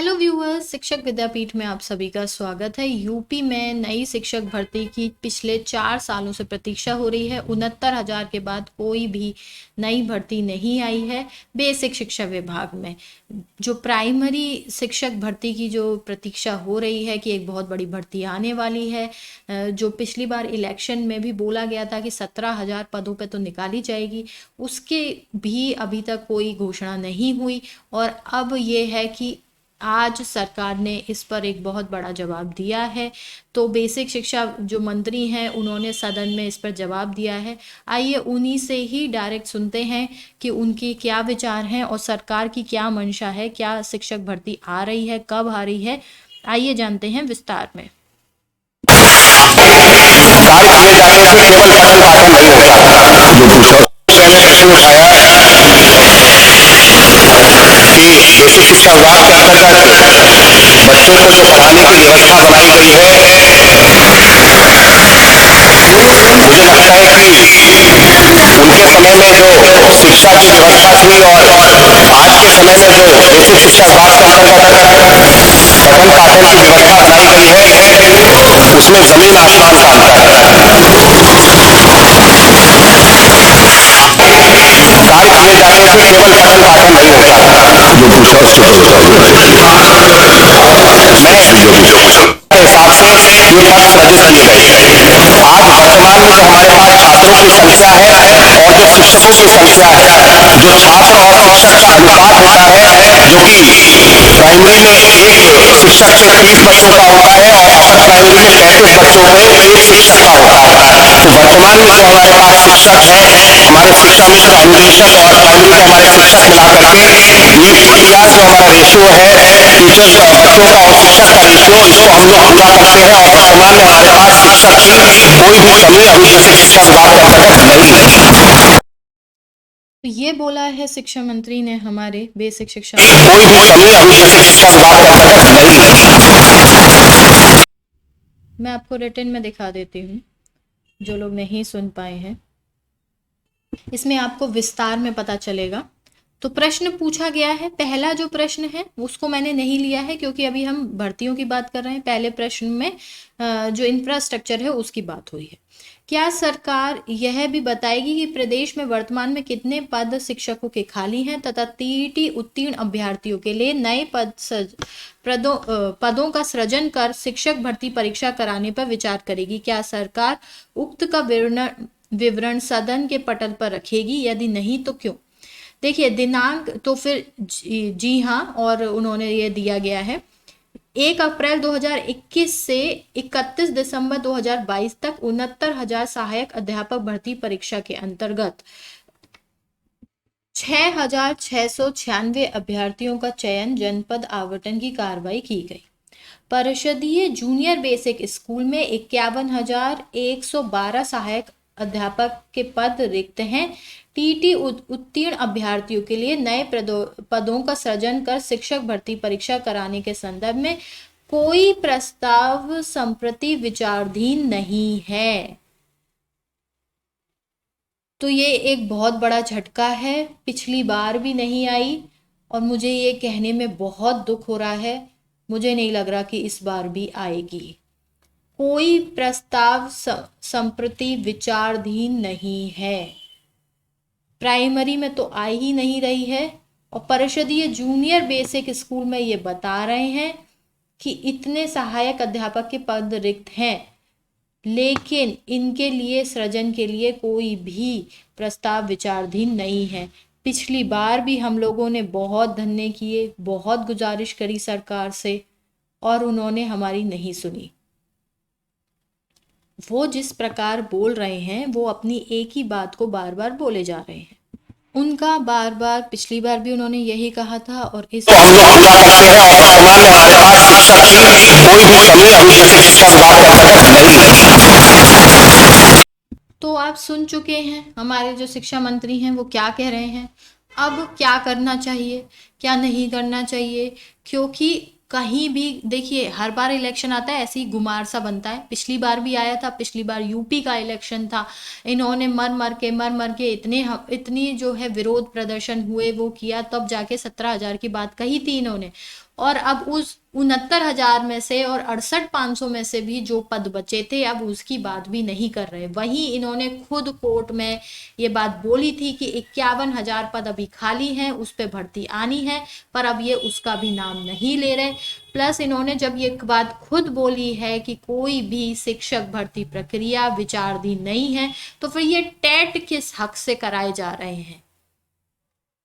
Hello viewers, शिक्षक विद्यापीठ में आप सभी का स्वागत है। यूपी में नई शिक्षक भर्ती की पिछले 4 सालों से प्रतीक्षा हो रही है। 69,000 के बाद कोई भी नई भर्ती नहीं आई है। बेसिक शिक्षा विभाग में जो प्राइमरी शिक्षक भर्ती की जो प्रतीक्षा हो रही है कि एक बहुत बड़ी भर्ती आने वाली है, जो पिछली बार इलेक्शन में भी बोला गया था कि 17,000 पदों पे तो निकाली जाएगी, उसके भी अभी तक कोई घोषणा नहीं हुई। और अब ये है कि आज सरकार ने इस पर एक बहुत बड़ा जवाब दिया है। तो बेसिक शिक्षा जो मंत्री हैं उन्होंने सदन में इस पर जवाब दिया है। आइए उन्हीं से ही डायरेक्ट सुनते हैं कि उनकी क्या विचार हैं और सरकार की क्या मंशा है, क्या शिक्षक भर्ती आ रही है, कब आ रही है। आइए जानते हैं विस्तार में। कार्य किए जाने से केवल पठन पाठन नहीं होता। जो दूसरा मैंने प्रश्न उठाया कि बेसिक शिक्षा विभाग के अंतर्गत बच्चों को जो पढ़ाने की व्यवस्था बनाई गई है, मुझे लगता है कि उनके समय में जो शिक्षा की व्यवस्था थी और आज के समय में जो बेसिक शिक्षा विभाग के अंतर्गत पठन पाठन की व्यवस्था बनाई गई है, उसमें जमीन आसमान का अंतर है। कार्य किए जाने से केवल पठन पाठन नहीं होता। जो पूछा उसके के हिसाब से ये पद सृजित किए गए। आज वर्तमान में जो हमारे पास छात्रों की संख्या है और जो शिक्षकों की संख्या है, जो छात्र और शिक्षक का अनुपात होता है, जो कि प्राइमरी में एक शिक्षक पे 30 बच्चों का होता है और अपर प्राइमरी में 35 बच्चों पे एक शिक्षक का होता है। तो वर्तमान में जो हमारे पास शिक्षक हैं, हमारे शिक्षा मित्र अनुदेशक और प्राइमरी के हमारे शिक्षक मिलाकर के 20:50 जो हमारा रेशियो है, टीचर्स बच्चों का और शिक्षक का रेशियो, इसको हम लोग पूरा करते हैं। और वर्तमान में हमारे पास शिक्षक की कोई भी कमी अभी बेसिक शिक्षा विभाग के अंतर्गत नहीं है। तो ये बोला है शिक्षा मंत्री ने हमारे बेसिक शिक्षा कोई भी कमी अभी बेसिक शिक्षा विभाग के अंतर्गत नहीं है। मैं आपको रिटन में दिखा देती हूँ जो लोग नहीं सुन पाए हैं। इसमें आपको विस्तार में पता चलेगा। तो प्रश्न पूछा गया है, पहला जो प्रश्न है उसको मैंने नहीं लिया है क्योंकि अभी हम भर्तियों की बात कर रहे हैं। पहले प्रश्न में जो इंफ्रास्ट्रक्चर है उसकी बात हुई है। क्या सरकार यह भी बताएगी कि प्रदेश में वर्तमान में कितने पद शिक्षकों के खाली हैं तथा टीईटी उत्तीर्ण अभ्यर्थियों के लिए नए पदों का सृजन कर शिक्षक भर्ती परीक्षा कराने पर विचार करेगी? क्या सरकार उक्त का विवरण सदन के पटल पर रखेगी? यदि नहीं तो क्यों? देखिए दिनांक तो फिर जी हाँ, और उन्होंने ये दिया गया है 1 अप्रैल 2021 से 31 दिसंबर 2022 तक 69,000 सहायक अध्यापक भर्ती परीक्षा के अंतर्गत 6,696 अभ्यर्थियों का चयन जनपद आवंटन की कार्रवाई की गई। परिषदीय जूनियर बेसिक स्कूल में 51,112 सहायक अध्यापक के पद रिक्त हैं। टीटी उत्तीर्ण अभ्यर्थियों के लिए नए पदों का सृजन कर शिक्षक भर्ती परीक्षा कराने के संदर्भ में कोई प्रस्ताव संप्रति विचाराधीन नहीं है। तो ये एक बहुत बड़ा झटका है, पिछली बार भी नहीं आई और मुझे ये कहने में बहुत दुख हो रहा है। मुझे नहीं लग रहा कि इस बार भी आएगी। कोई प्रस्ताव संप्रति विचाराधीन नहीं है। प्राइमरी में तो आ ही नहीं रही है और परिषदीय जूनियर बेसिक स्कूल में ये बता रहे हैं कि इतने सहायक अध्यापक के पद रिक्त हैं, लेकिन इनके लिए सृजन के लिए कोई भी प्रस्ताव विचाराधीन नहीं है। पिछली बार भी हम लोगों ने बहुत धरने किए, बहुत गुजारिश करी सरकार से और उन्होंने हमारी नहीं सुनी। वो जिस प्रकार बोल रहे हैं वो अपनी एक ही बात को बार बार बोले जा रहे हैं। उनका बार बार पिछली बार भी उन्होंने यही कहा था और इस तो हम लोग पूरा करते हैं। और वर्तमान में हमारे पास शिक्षक की कोई भी कमी अभी बेसिक शिक्षा विभाग के अंतर्गत नहीं है। तो आप सुन चुके हैं हमारे जो शिक्षा मंत्री हैं वो क्या कह रहे हैं। अब क्या करना चाहिए, क्या नहीं करना चाहिए, क्योंकि कहीं भी देखिए हर बार इलेक्शन आता है ऐसे ही गुमार सा बनता है। पिछली बार भी आया था, पिछली बार यूपी का इलेक्शन था, इन्होंने मर मर के इतनी जो है विरोध प्रदर्शन हुए वो किया, तब जाके 17,000 की बात कही थी इन्होंने और अब उस 69,000 में से और 68,500 में से भी जो पद बचे थे अब उसकी बात भी नहीं कर रहे। वहीं इन्होंने खुद कोर्ट में ये बात बोली थी कि 51,000 पद अभी खाली हैं, उस पर भर्ती आनी है, पर अब ये उसका भी नाम नहीं ले रहे। प्लस इन्होंने जब ये बात खुद बोली है कि कोई भी शिक्षक भर्ती प्रक्रिया विचाराधीन नहीं है, तो फिर ये टेट किस हक से कराए जा रहे हैं?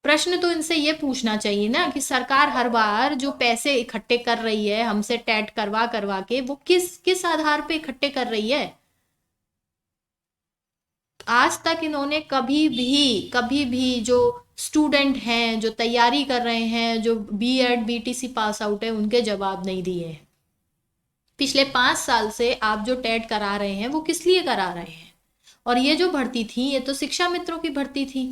प्रश्न तो इनसे ये पूछना चाहिए ना कि सरकार हर बार जो पैसे इकट्ठे कर रही है हमसे टेट करवा करवा के, वो किस किस आधार पे इकट्ठे कर रही है? आज तक इन्होंने कभी भी जो स्टूडेंट हैं, जो तैयारी कर रहे हैं, जो बीएड बीटीसी पास आउट है, उनके जवाब नहीं दिए हैं। पिछले 5 साल से आप जो टेट करा रहे हैं वो किस लिए करा रहे हैं? और ये जो भर्ती थी ये तो शिक्षा मित्रों की भर्ती थी,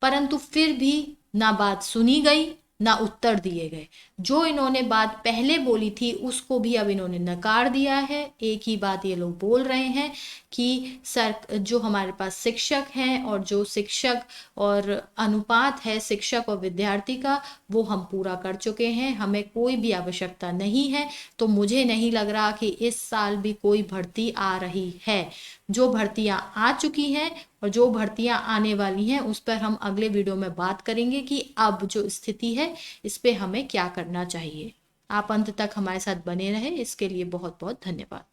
परंतु फिर भी ना बात सुनी गई ना उत्तर दिए गए। जो इन्होंने बात पहले बोली थी उसको भी अब इन्होंने नकार दिया है। एक ही बात ये लोग बोल रहे हैं कि जो हमारे पास शिक्षक हैं और जो शिक्षक और अनुपात है शिक्षक और विद्यार्थी का, वो हम पूरा कर चुके हैं, हमें कोई भी आवश्यकता नहीं है। तो मुझे नहीं लग रहा कि इस साल भी कोई भर्ती आ रही है। जो भर्तियां आ चुकी हैं और जो भर्तियां आने वाली हैं उस पर हम अगले वीडियो में बात करेंगे कि अब जो स्थिति है इस पे हमें क्या करना चाहिए। आप अंत तक हमारे साथ बने रहे, इसके लिए बहुत बहुत धन्यवाद।